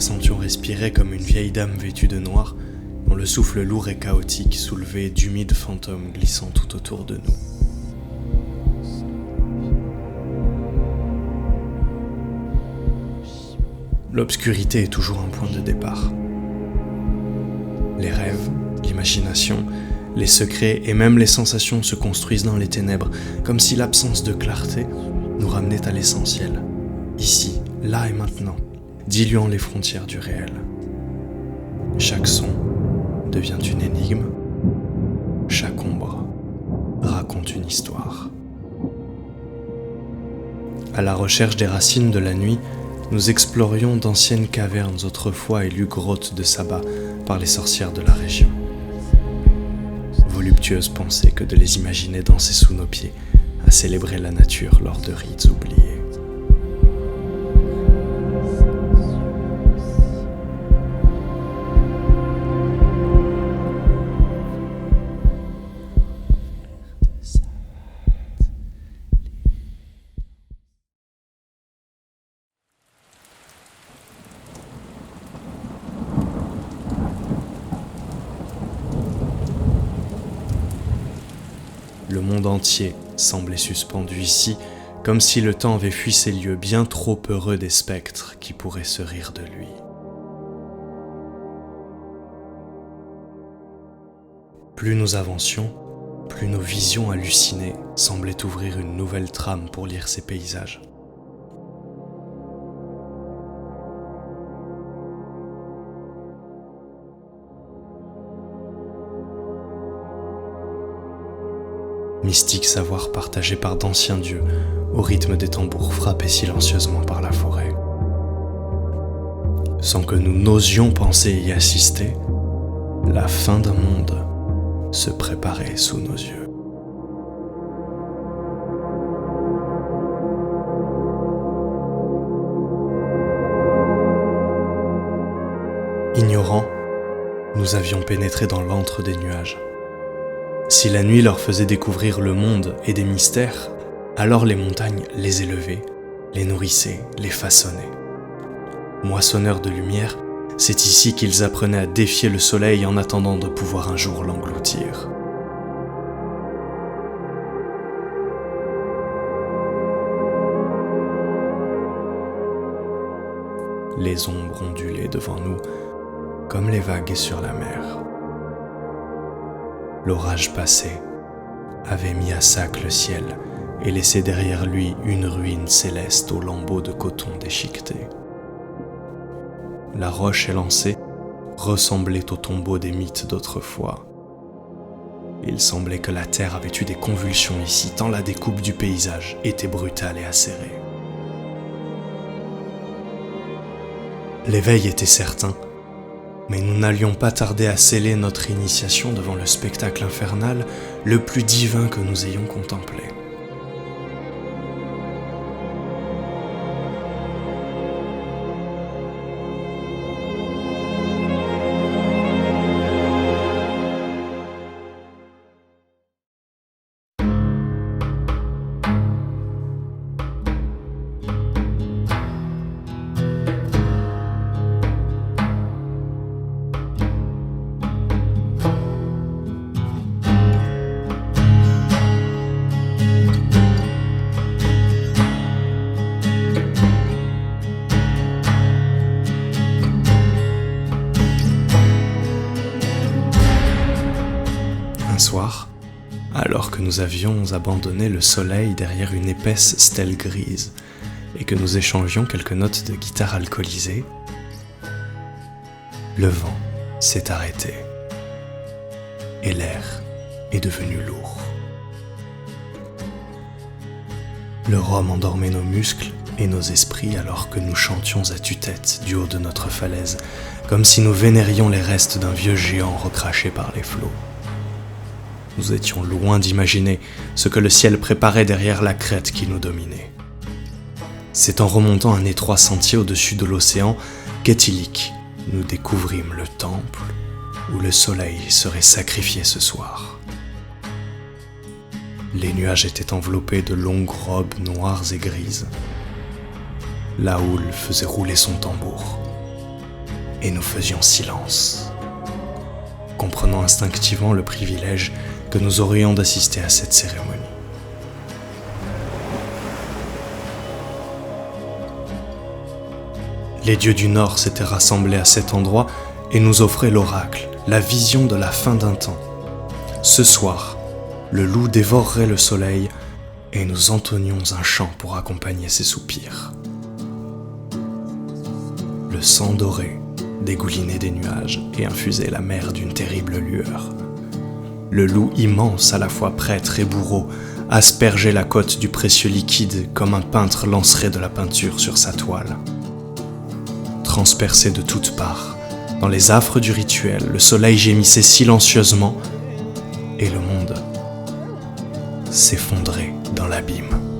sentions respirer comme une vieille dame vêtue de noir, dont le souffle lourd et chaotique soulevait d'humides fantômes glissant tout autour de nous. L'obscurité est toujours un point de départ. Les rêves, l'imagination, les secrets et même les sensations se construisent dans les ténèbres, comme si l'absence de clarté nous ramenait à l'essentiel, ici, là et maintenant, diluant les frontières du réel. Chaque son devient une énigme, chaque ombre raconte une histoire. À la recherche des racines de la nuit, nous explorions d'anciennes cavernes autrefois élues grottes de sabbat par les sorcières de la région. Voluptueuse pensée que de les imaginer danser sous nos pieds, à célébrer la nature lors de rites oubliés. Le monde entier semblait suspendu ici, comme si le temps avait fui ces lieux bien trop heureux des spectres qui pourraient se rire de lui. Plus nous avancions, plus nos visions hallucinées semblaient ouvrir une nouvelle trame pour lire ces paysages. Mystique savoir partagé par d'anciens dieux, au rythme des tambours frappés silencieusement par la forêt. Sans que nous n'osions penser y assister, la fin d'un monde se préparait sous nos yeux. Ignorants, nous avions pénétré dans l'antre des nuages. Si la nuit leur faisait découvrir le monde et des mystères, alors les montagnes les élevaient, les nourrissaient, les façonnaient. Moissonneurs de lumière, c'est ici qu'ils apprenaient à défier le soleil en attendant de pouvoir un jour l'engloutir. Les ombres ondulaient devant nous, comme les vagues sur la mer. L'orage passé avait mis à sac le ciel et laissé derrière lui une ruine céleste aux lambeaux de coton déchiquetés. La roche élancée ressemblait au tombeau des mythes d'autrefois. Il semblait que la terre avait eu des convulsions ici, tant la découpe du paysage était brutale et acérée. L'éveil était certain, mais nous n'allions pas tarder à sceller notre initiation devant le spectacle infernal le plus divin que nous ayons contemplé. Un soir, alors que nous avions abandonné le soleil derrière une épaisse stèle grise et que nous échangions quelques notes de guitare alcoolisée, le vent s'est arrêté et l'air est devenu lourd. Le rhum endormait nos muscles et nos esprits alors que nous chantions à tue-tête du haut de notre falaise, comme si nous vénérions les restes d'un vieux géant recraché par les flots. Nous étions loin d'imaginer ce que le ciel préparait derrière la crête qui nous dominait. C'est en remontant un étroit sentier au-dessus de l'océan qu'Éthylique, nous découvrîmes le temple où le soleil serait sacrifié ce soir. Les nuages étaient enveloppés de longues robes noires et grises. La houle faisait rouler son tambour. et nous faisions silence, comprenant instinctivement le privilège que nous aurions d'assister à cette cérémonie. Les dieux du Nord s'étaient rassemblés à cet endroit et nous offraient l'oracle, la vision de la fin d'un temps. Ce soir, le loup dévorerait le soleil et nous entonnions un chant pour accompagner ses soupirs. Le sang doré dégoulinait des nuages et infusait la mer d'une terrible lueur. Le loup immense, à la fois prêtre et bourreau, aspergeait la côte du précieux liquide comme un peintre lancerait de la peinture sur sa toile. Transpercé de toutes parts, dans les affres du rituel, le soleil gémissait silencieusement et le monde s'effondrait dans l'abîme.